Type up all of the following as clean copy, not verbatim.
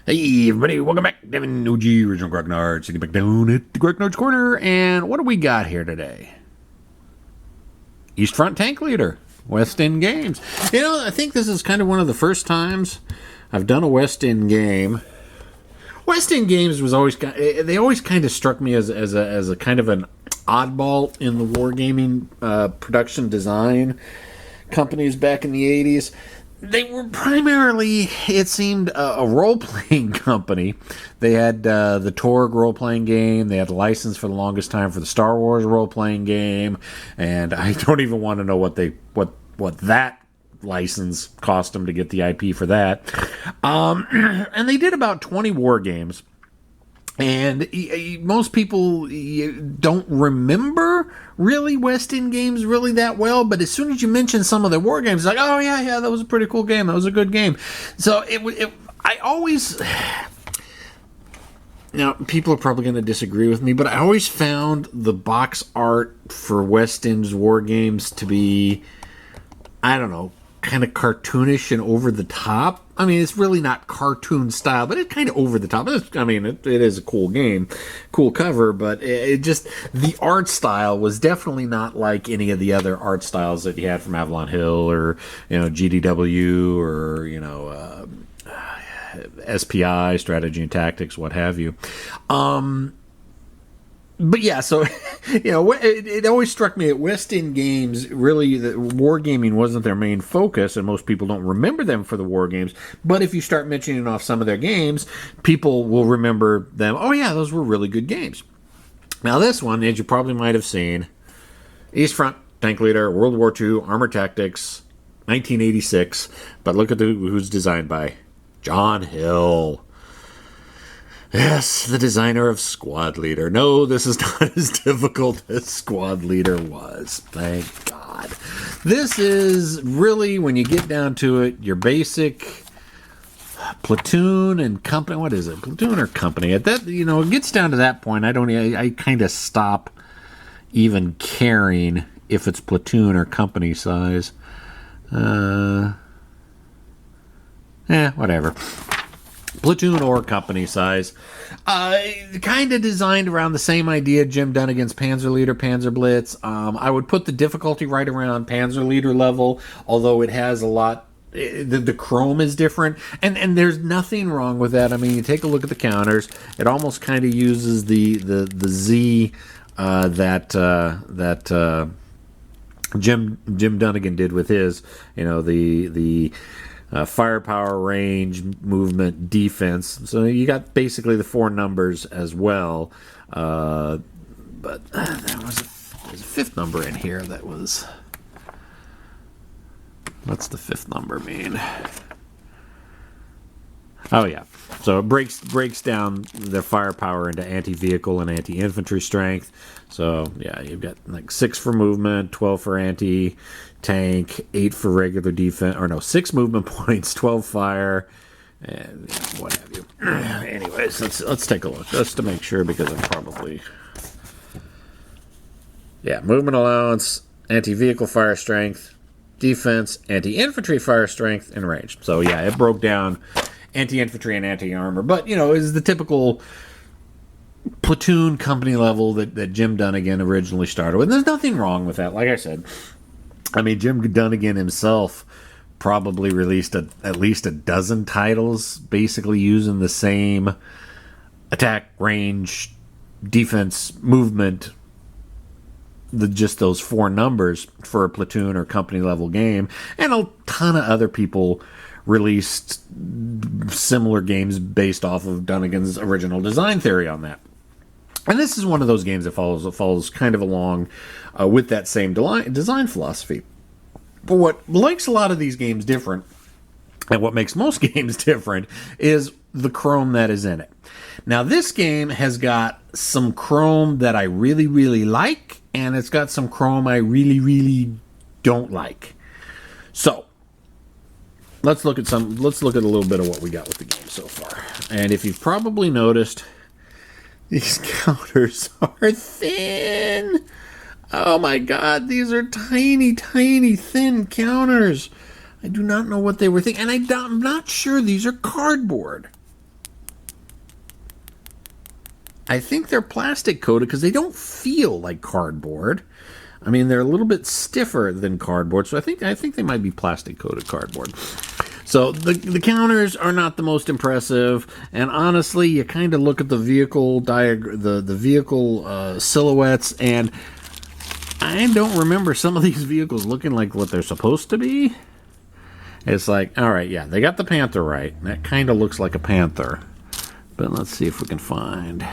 Hey everybody, welcome back. Devin OG, original Grognard, sitting back down at the Grognard's Corner. And what do we got here today? East Front Tank Leader, West End Games. You know, I think this is kind of one of the first times I've done a West End game. West End Games was always, they always kind of struck me as a kind of an oddball in the wargaming production design companies back in the 80s. They were primarily, it seemed, a role-playing company. They had the Torg role-playing game. They had a license for the longest time for the Star Wars role-playing game. And I don't even want to know what that license cost them to get the IP for that. And they did about 20 war games. And most people don't remember really West End games really that well, but as soon as you mention some of the war games, it's like, oh yeah, that was a pretty cool game. That was a good game. So I always, now people are probably going to disagree with me, but I always found the box art for West End's war games to be, I don't know, kind of cartoonish and over the top. I mean, it's really not cartoon style, but it's kind of over the top. It is a cool game, cool cover, but it just, the art style was definitely not like any of the other art styles that you had from Avalon Hill or, GDW or, SPI, Strategy and Tactics, what have you. But yeah, so, it always struck me at West End Games, really, the wargaming wasn't their main focus, and most people don't remember them for the war games. But if you start mentioning off some of their games, people will remember them. Oh yeah, those were really good games. Now this one, as you probably might have seen, East Front Tank Leader, World War II, Armor Tactics, 1986. But look at who's designed by John Hill. Yes, the designer of Squad Leader. No, this is not as difficult as Squad Leader was. Thank God. This is really, when you get down to it, your basic platoon and company. What is it? Platoon or company? At that, it gets down to that point. I kind of stop even caring if it's platoon or company size. Whatever. Platoon or company size. Kind of designed around the same idea Jim Dunnigan's Panzer Leader, Panzer Blitz. I would put the difficulty right around Panzer Leader level, although it has a lot. The chrome is different, and there's nothing wrong with that. I mean, you take a look at the counters. It almost kind of uses the Z that Jim Dunnigan did with his. The firepower, range, movement, defense. So you got basically the four numbers as well. But there's a fifth number in here that was... What's the fifth number mean? Oh yeah. So it breaks down their firepower into anti-vehicle and anti-infantry strength. So yeah, you've got like 6 for movement, 12 for anti-tank, 8 for regular defense, 6 movement points, 12 fire, and what have you. Anyways, let's take a look just to make sure, because I'm probably... Yeah, movement allowance, anti-vehicle fire strength, defense, anti-infantry fire strength, and range. So yeah, it broke down anti-infantry and anti-armor, but is the typical platoon company level that Jim Dunnigan originally started with. And there's nothing wrong with that. Like I said, Jim Dunnigan himself probably released at least a dozen titles basically using the same attack, range, defense, movement, just those 4 numbers for a platoon or company level game. And a ton of other people released similar games based off of Dunnigan's original design theory on that. And this is one of those games that follows kind of along with that same design philosophy. But what makes a lot of these games different, and what makes most games different, is the chrome that is in it. Now, this game has got some chrome that I really, really like, and it's got some chrome I really, really don't like. So, let's look at a little bit of what we got with the game so far. And if you've probably noticed, these counters are thin. Oh my God, these are tiny, tiny, thin counters. I do not know what they were thinking, and I'm not sure these are cardboard. I think they're plastic coated because they don't feel like cardboard. I mean, they're a little bit stiffer than cardboard, so I think they might be plastic coated cardboard. So the counters are not the most impressive, and honestly, you kind of look at the vehicle the vehicle silhouettes, and I don't remember some of these vehicles looking like what they're supposed to be. It's like, all right, yeah, they got the Panther right. That kind of looks like a Panther. But let's see if we can find.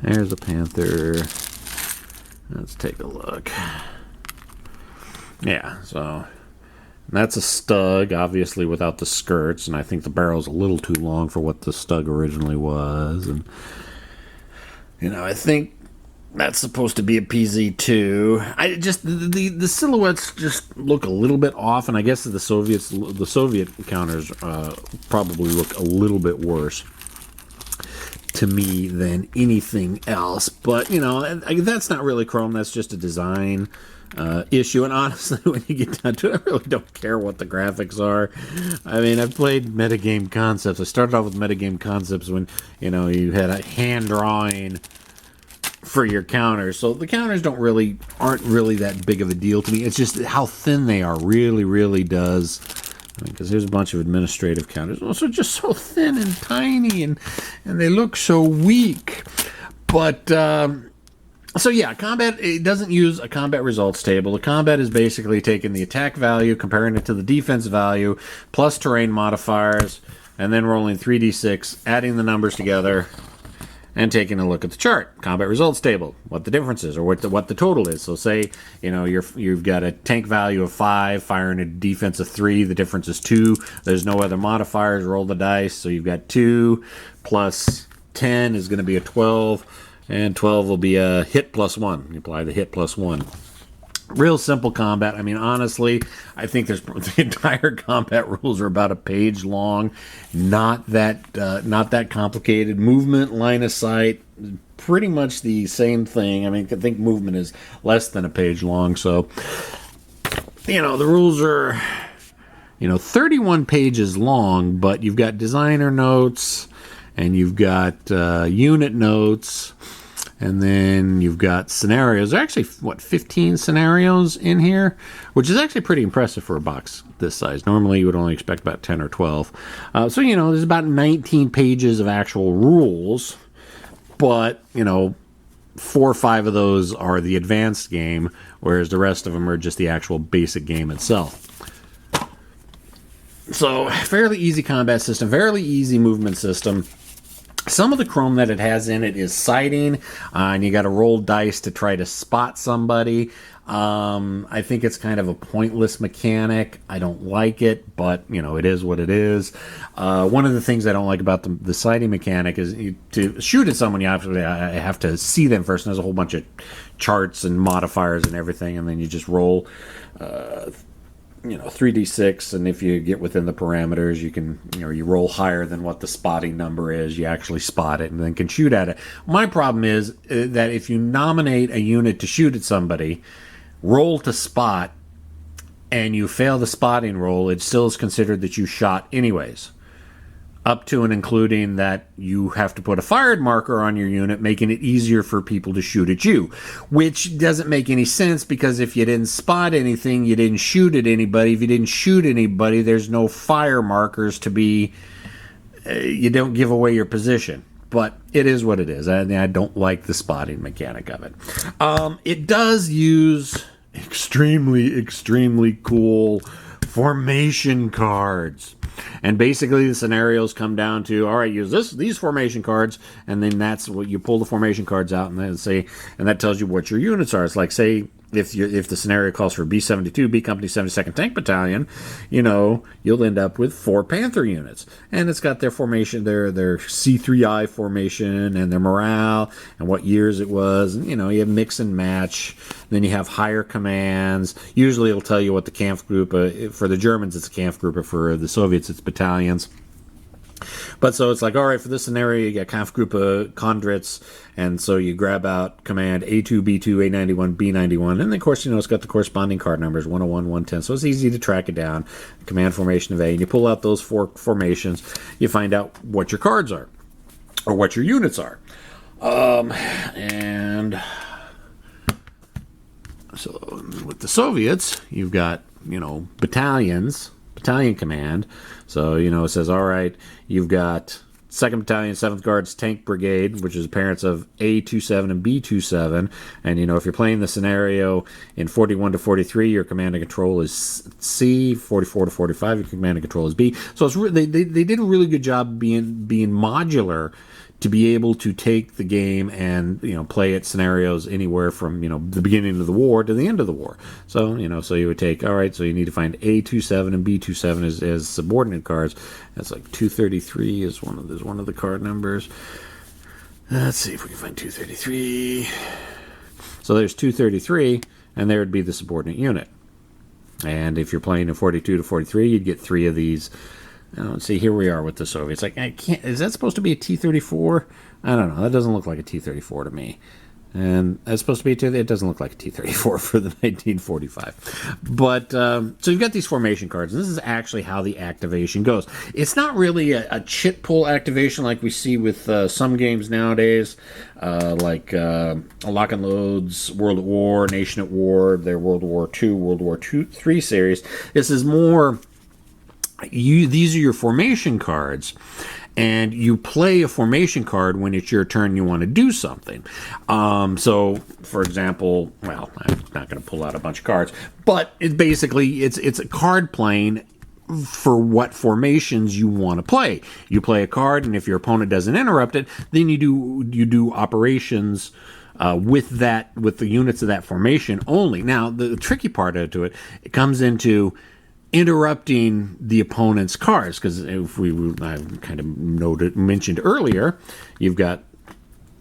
There's a Panther. Let's take a look. Yeah, so that's a Stug, obviously without the skirts, and I think the barrel's a little too long for what the Stug originally was. And I think that's supposed to be a PZ2. I just the silhouettes just look a little bit off, and I guess the Soviet counters probably look a little bit worse to me than anything else. But that's not really chrome. That's just a design issue. And honestly, when you get down to it, I really don't care what the graphics are. I mean, I've played Metagame Concepts. I started off with Metagame Concepts when you had a hand drawing for your counters. So the counters aren't really that big of a deal to me. It's just how thin they are really does. Because there's a bunch of administrative counters. Also just so thin and tiny, and they look so weak. But so yeah, combat, it doesn't use a combat results table. The combat is basically taking the attack value, comparing it to the defense value, plus terrain modifiers, and then rolling 3d6, adding the numbers together, and taking a look at the chart, combat results table, what the difference is, or what the total is. So say, you've got a tank value of 5, firing a defense of 3, the difference is 2. There's no other modifiers, roll the dice, so you've got 2 plus 10 is going to be a 12, and 12 will be a hit plus 1. You apply the hit plus 1. Real simple combat. I mean, honestly, I think the entire combat rules are about a page long. Not that complicated. Movement, line of sight, pretty much the same thing. I mean, I think movement is less than a page long. So, the rules are, 31 pages long, but you've got designer notes, and you've got unit notes. And then you've got scenarios. There are actually, 15 scenarios in here, which is actually pretty impressive for a box this size. Normally, you would only expect about 10 or 12. So, there's about 19 pages of actual rules. But, 4 or 5 of those are the advanced game, whereas the rest of them are just the actual basic game itself. So, fairly easy combat system, fairly easy movement system. Some of the chrome that it has in it is sighting, and you got to roll dice to try to spot somebody. I think it's kind of a pointless mechanic. I don't like it, but it is what it is. One of the things I don't like about the sighting mechanic is to shoot at someone, you have to see them first, and there's a whole bunch of charts and modifiers and everything, and then you just roll 3d6, and if you get within the parameters, you can, you roll higher than what the spotting number is, you actually spot it and then can shoot at it. My problem is that if you nominate a unit to shoot at somebody, roll to spot, and you fail the spotting roll, it still is considered that you shot anyways. Up to and including that you have to put a fired marker on your unit, making it easier for people to shoot at you, which doesn't make any sense, because if you didn't spot anything, you didn't shoot at anybody. If you didn't shoot anybody, there's no fire markers to be, you don't give away your position. But it is what it is. I don't like the spotting mechanic of it. It does use extremely cool formation cards. And basically the scenarios come down to, all right, use these formation cards, and then that's what you pull the formation cards out, and then and that tells you what your units are. It's like, say, if the scenario calls for B-72, B Company 72nd Tank Battalion, you'll end up with 4 Panther units. And it's got their formation, their C3I formation, and their morale, and what years it was. And, you have mix and match. Then you have higher commands. Usually it'll tell you what the Kampfgruppe, for the Germans it's a Kampfgruppe, for the Soviets it's battalions. But so it's like, all right, for this scenario, you got Kampfgruppe Kondritz, and so you grab out command A2, B2, A91, B91, and of course, it's got the corresponding card numbers, 101, 110, so it's easy to track it down. Command formation of A, and you pull out those 4 formations, you find out what your cards are. or what your units are. And so with the Soviets, you've got, battalion command. So, it says, all right, you've got 2nd Battalion, 7th Guards Tank Brigade, which is parents of A27 and B27. And, if you're playing the scenario in 41 to 43, your command and control is C. 44 to 45, your command and control is B. So they did a really good job being modular to be able to take the game and play it scenarios anywhere from the beginning of the war to the end of the war. So so you would take, all right, so you need to find A27 and B27 as subordinate cards. That's like 233 is one of the card numbers. Let's see if we can find 233. So there's 233, and there would be the subordinate unit. And if you're playing in 42 to 43, you'd get 3 of these. See, here we are with the Soviets. Like, I can't. Is that supposed to be a T-34? I don't know. That doesn't look like a T-34 to me. And that's supposed to be it doesn't look like a T-34 for the 1945. But so you've got these formation cards, and this is actually how the activation goes. It's not really a chit pull activation like we see with some games nowadays, like Lock and Load's World at War, Nation at War, their World War II, World War III series. This is more. These are your formation cards, and you play a formation card when it's your turn. You want to do something. So, for example, well, I'm not going to pull out a bunch of cards, but it's a card playing for what formations you want to play. You play a card, and if your opponent doesn't interrupt it, then you do operations. With the units of that formation only. Now, the tricky part to it comes into interrupting the opponent's cards, because if I kind of mentioned earlier, you've got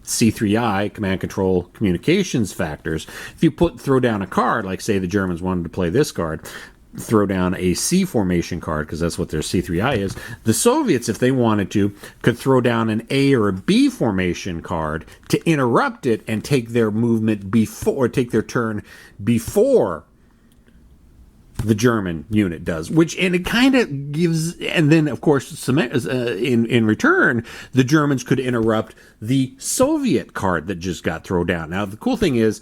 C3I, command control communications factors. If you throw down a card, like say the Germans wanted to play this card, throw down a C formation card, because that's what their C3I is. The Soviets, if they wanted to, could throw down an A or a B formation card to interrupt it and take their movement before, take their turn before the German unit does, and it kind of gives, and then of course in return, the Germans could interrupt the Soviet card that just got thrown down. Now the cool thing is,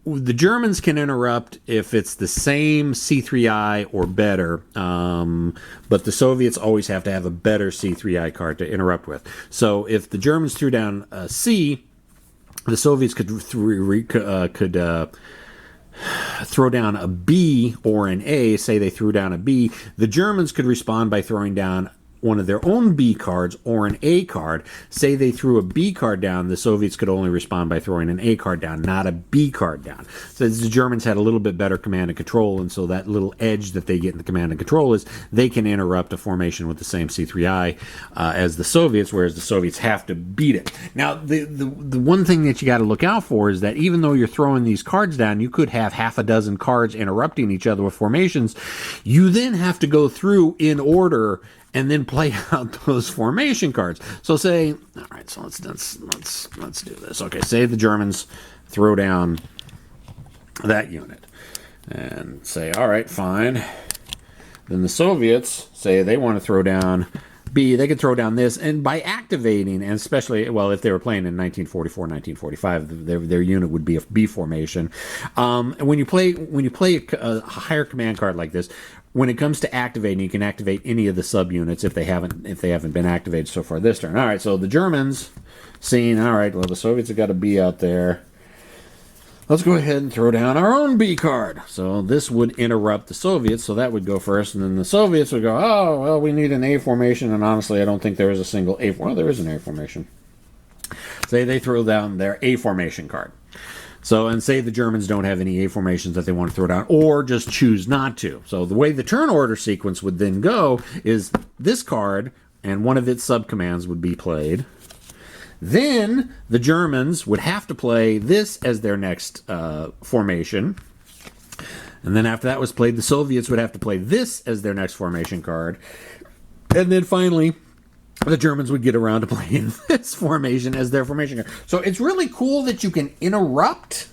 the Germans can interrupt if it's the same C3I or better, but the Soviets always have to have a better C3I card to interrupt with. So if the Germans threw down a C, the Soviets could throw down a B or an A. Say they threw down a B, the Germans could respond by throwing down one of their own B cards or an A card. Say they threw a B card down, the Soviets could only respond by throwing an A card down, not a B card down. So the Germans had a little bit better command and control, and so that little edge that they get in the command and control is they can interrupt a formation with the same C3I as the Soviets, whereas the Soviets have to beat it. Now, the one thing that you got to look out for is that even though you're throwing these cards down, you could have half a dozen cards interrupting each other with formations. You then have to go through in order and then play out those formation cards. So say, all right, so let's do this. Okay, say the Germans throw down that unit, and say, all right, fine. Then the Soviets say they want to throw down B. They could throw down this, and by activating, and especially, well, if they were playing in 1944, 1945, their unit would be a B formation. And when you play a higher command card like this, when it comes to activating, you can activate any of the subunits if they haven't been activated so far this turn. All right, so the Germans seeing, all right, well, the Soviets have got a B out there. Let's go ahead and throw down our own B card. So this would interrupt the Soviets, so that would go first, and then the Soviets would go, oh, well, we need an A formation, and honestly, I don't think there is a single A. Well, there is an A formation. Say they throw down their A formation card. So, and say the Germans don't have any A formations that they want to throw down, or just choose not to. So the way the turn order sequence would then go is this card and one of its subcommands would be played. Then the Germans would have to play this as their next formation. And then after that was played, the Soviets would have to play this as their next formation card. And then finally, the Germans would get around to playing this formation as their formation card. So it's really cool that you can interrupt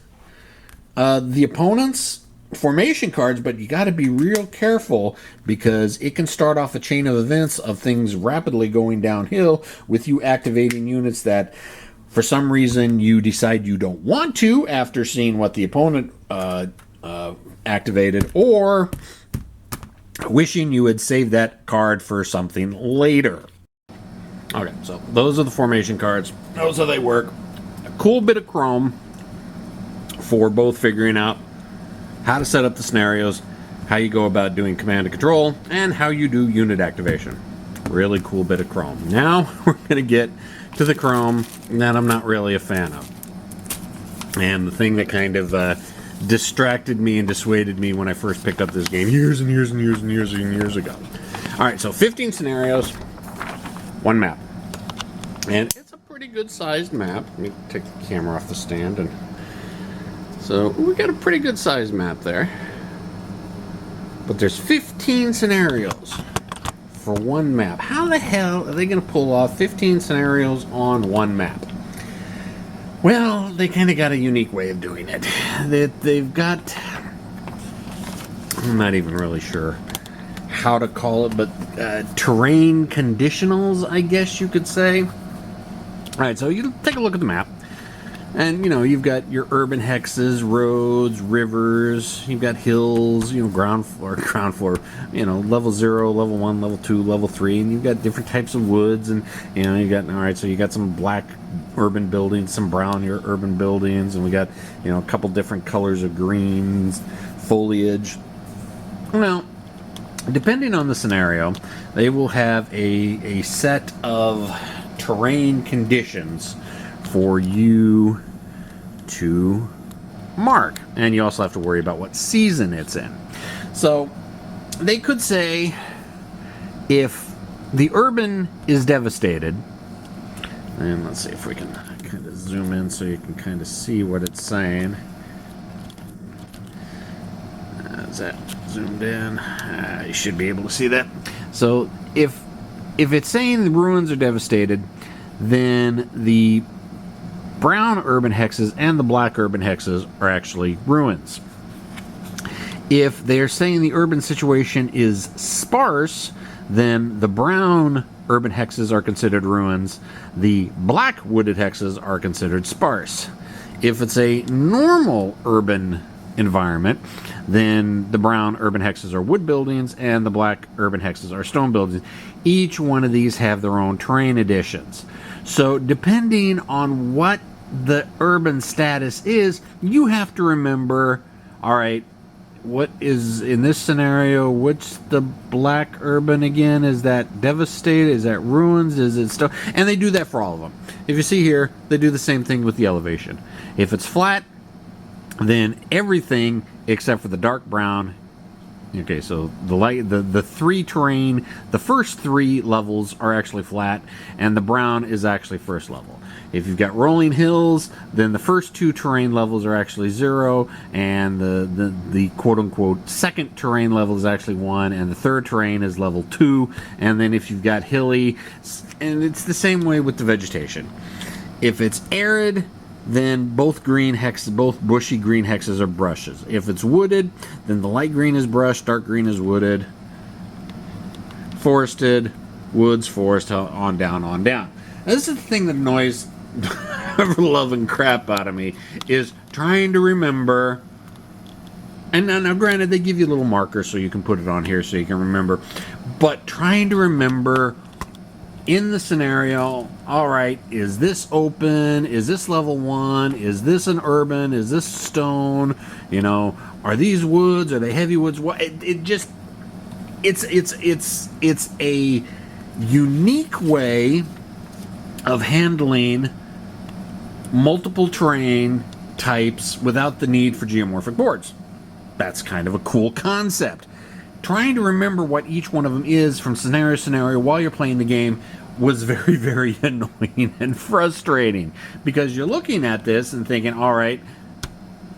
the opponents formation cards, but you got to be real careful because it can start off a chain of events of things rapidly going downhill with you activating units that for some reason you decide you don't want to after seeing what the opponent activated, or wishing you had saved that card for something later. Okay, so those are the formation cards. Those are how they work. A cool bit of Chrome for both figuring out how to set up the scenarios, how you go about doing command and control, and how you do unit activation. Really cool bit of Chrome. Now we're going to get to the Chrome that I'm not really a fan of. And the thing that kind of distracted me and dissuaded me when I first picked up this game years and years and years and years and years ago. Alright, so 15 scenarios, one map. And it's a pretty good sized map. Let me take the camera off the stand and so we got a pretty good sized map there. But there's 15 scenarios for one map. How the hell are they going to pull off 15 scenarios on one map? Well, they kind of got a unique way of doing it. They've got, I'm not even really sure how to call it, but terrain conditionals, I guess you could say. Alright, so you take a look at the map. And, you know, you've got your urban hexes, roads, rivers, you've got hills, you know, ground floor, you know, level 0, level 1, level 2, level 3, and you've got different types of woods, and, you know, you got, alright, so you got some black urban buildings, some brown urban buildings, and we got, you know, a couple different colors of greens, foliage. Well, depending on the scenario, they will have a set of terrain conditions for you to mark, and you also have to worry about what season it's in. So they could say if the urban is devastated, and let's see if we can kind of zoom in so you can kind of see what it's saying. Is that zoomed in? You should be able to see that. So if it's saying the ruins are devastated, then the brown urban hexes and the black urban hexes are actually ruins. If they're saying the urban situation is sparse, then the brown urban hexes are considered ruins. The black wooded hexes are considered sparse. If it's a normal urban environment, then the brown urban hexes are wood buildings and the black urban hexes are stone buildings. Each one of these have their own terrain additions. So depending on what the urban status is, you have to remember, all right, what is in this scenario, what's the black urban again? Is that devastated? Is that ruins? Is it stuff? And they do that for all of them. If you see here, they do the same thing with the elevation. If it's flat, then everything except for the dark brown. Okay, so the three terrain, the first three levels are actually flat, and the brown is actually first level. If you've got rolling hills, then the first two terrain levels are actually 0, and the quote-unquote second terrain level is actually 1, and the third terrain is level 2, and then if you've got hilly, and it's the same way with the vegetation. If it's arid, then both bushy green hexes are brushes. If it's wooded, then the light green is brush, dark green is wooded, forested, woods, forest, on down, on down. Now, this is the thing that annoys ever-loving crap out of me, is trying to remember, and now granted, they give you a little marker so you can put it on here so you can remember, but trying to remember in the scenario, all right, is this open? Is this level 1? Is this an urban? Is this stone? You know, are these woods? Are they heavy woods? What? It's a unique way of handling multiple terrain types without the need for geomorphic boards. That's kind of a cool concept. Trying to remember what each one of them is from scenario to scenario while you're playing the game was very, very annoying and frustrating, because you're looking at this and thinking, all right,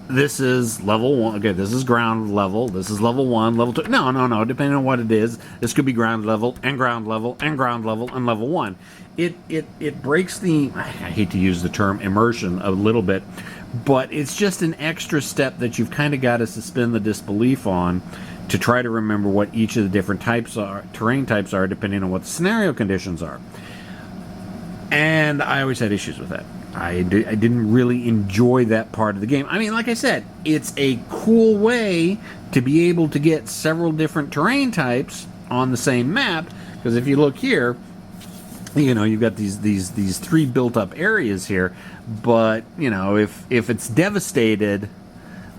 this is level 1. Okay, this is ground level. This is level 1, level 2. No. Depending on what it is, this could be ground level and ground level and ground level and level 1. It breaks the, I hate to use the term immersion a little bit, but it's just an extra step that you've kind of got to suspend the disbelief on to try to remember what each of the different terrain types are, depending on what the scenario conditions are. And I always had issues with that. I didn't really enjoy that part of the game. I mean, like I said, it's a cool way to be able to get several different terrain types on the same map. Because if you look here, you know, you've got these 3 built-up areas here. But, you know, if it's devastated,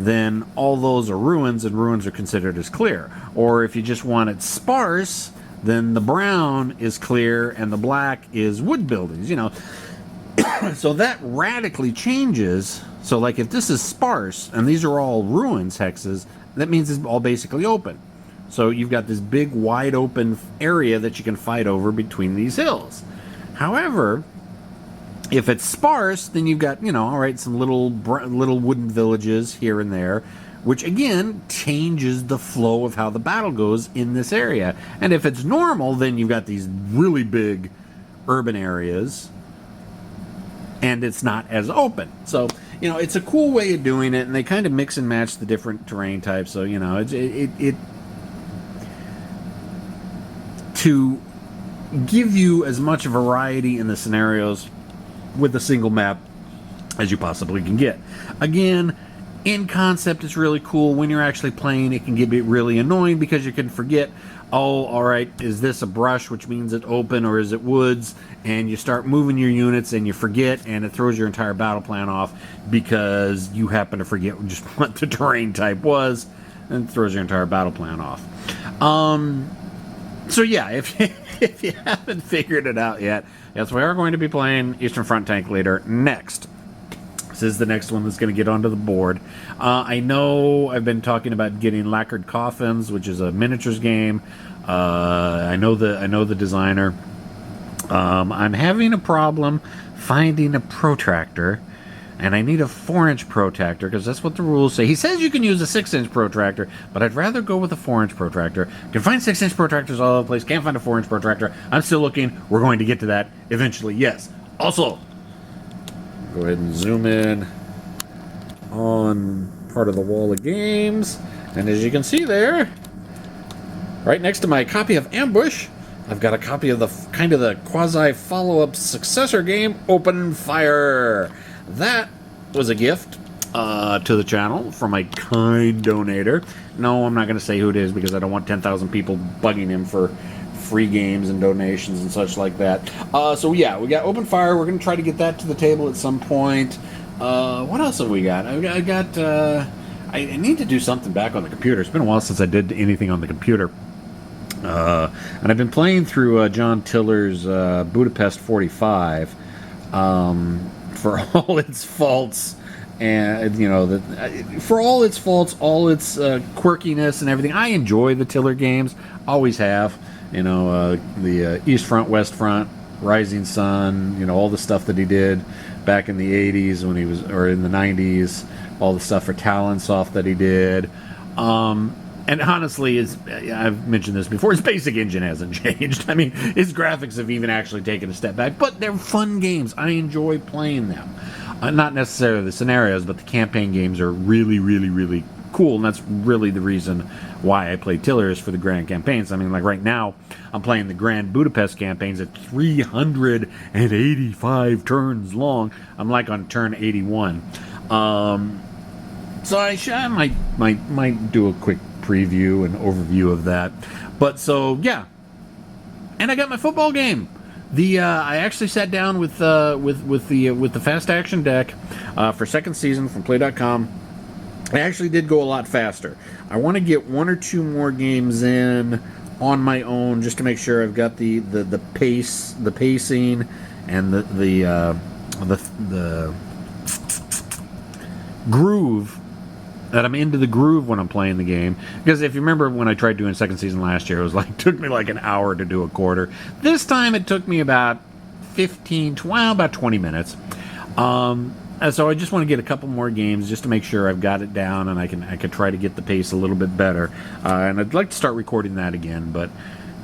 then all those are ruins, and ruins are considered as clear. Or if you just want it sparse, then the brown is clear and the black is wood buildings, you know. So that radically changes. So like if this is sparse and these are all ruins hexes, that means it's all basically open. So you've got this big wide open area that you can fight over between these hills. However, if it's sparse, then you've got, you know, all right, some little wooden villages here and there, which again changes the flow of how the battle goes in this area. And if it's normal, then you've got these really big urban areas, and it's not as open. So, you know, it's a cool way of doing it, and they kind of mix and match the different terrain types. So, you know, it to give you as much variety in the scenarios with a single map as you possibly can get. Again, in concept, it's really cool. When you're actually playing, it can get really annoying because you can forget, oh, all right, is this a brush, which means it's open, or is it woods? And you start moving your units and you forget, and it throws your entire battle plan off because you happen to forget just what the terrain type was, and it throws your entire battle plan off. So yeah, if you haven't figured it out yet, yes, we are going to be playing Eastern Front Tank Leader next. This is the next one that's going to get onto the board. I know I've been talking about getting Lacquered Coffins, which is a miniatures game. I know the designer. I'm having a problem finding a protractor, and I need a 4-inch protractor because that's what the rules say. He says you can use a 6-inch protractor, but I'd rather go with a 4-inch protractor. Can find 6-inch protractors all over the place. Can't find a 4-inch protractor. I'm still looking. We're going to get to that eventually. Yes. Also, go ahead and zoom in on part of the wall of games, and as you can see there, right next to my copy of Ambush, I've got a copy of the kind of the quasi follow-up successor game, Open Fire. That was a gift to the channel from a kind donator. No, I'm not going to say who it is because I don't want 10,000 people bugging him for free games and donations and such like that. So yeah, we got Open Fire. We're going to try to get that to the table at some point. What else have we got? I need to do something back on the computer. It's been a while since I did anything on the computer. And I've been playing through John Tiller's Budapest 45 for all its faults, and you know, for all its faults, all its quirkiness and everything. I enjoy the Tiller games, always have. You know, the East Front, West Front, Rising Sun. You know, all the stuff that he did back in the 80s when he was, or in the 90s. All the stuff for Talonsoft that he did. And honestly, I've mentioned this before, his basic engine hasn't changed. I mean, his graphics have even actually taken a step back. But they're fun games. I enjoy playing them. Not necessarily the scenarios, but the campaign games are really, really, really cool. And that's really the reason why I play Tiller, is for the grand campaigns. I mean, like right now, I'm playing the Grand Budapest campaigns at 385 turns long. I'm like on turn 81. So I might do a quick preview and overview of that. But so yeah, and I got my football game. I actually sat down with the fast action deck for second season from Play.com. I actually did go a lot faster. I want to get 1 or 2 more games in on my own just to make sure I've got the pacing, and the groove, that I'm into the groove when I'm playing the game. Because if you remember when I tried doing second season last year, it was like, took me like an hour to do a quarter. This time it took me about 20 minutes. And So I just want to get a couple more games just to make sure I've got it down and I can try to get the pace a little bit better. And I'd like to start recording that again, but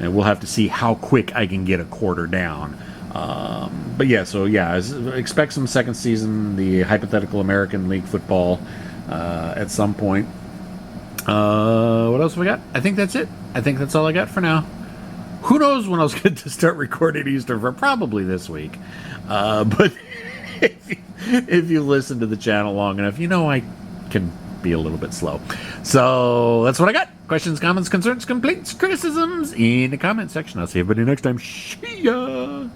we'll have to see how quick I can get a quarter down. But yeah, so yeah, expect some second season, the hypothetical American League football at some point. What else we got? I think that's it. I think that's all I got for now. Who knows when I was going to start recording Easter for? Probably this week. But if you listen to the channel long enough, you know I can be a little bit slow. So that's what I got. Questions, comments, concerns, complaints, criticisms in the comment section. I'll see everybody next time. See ya!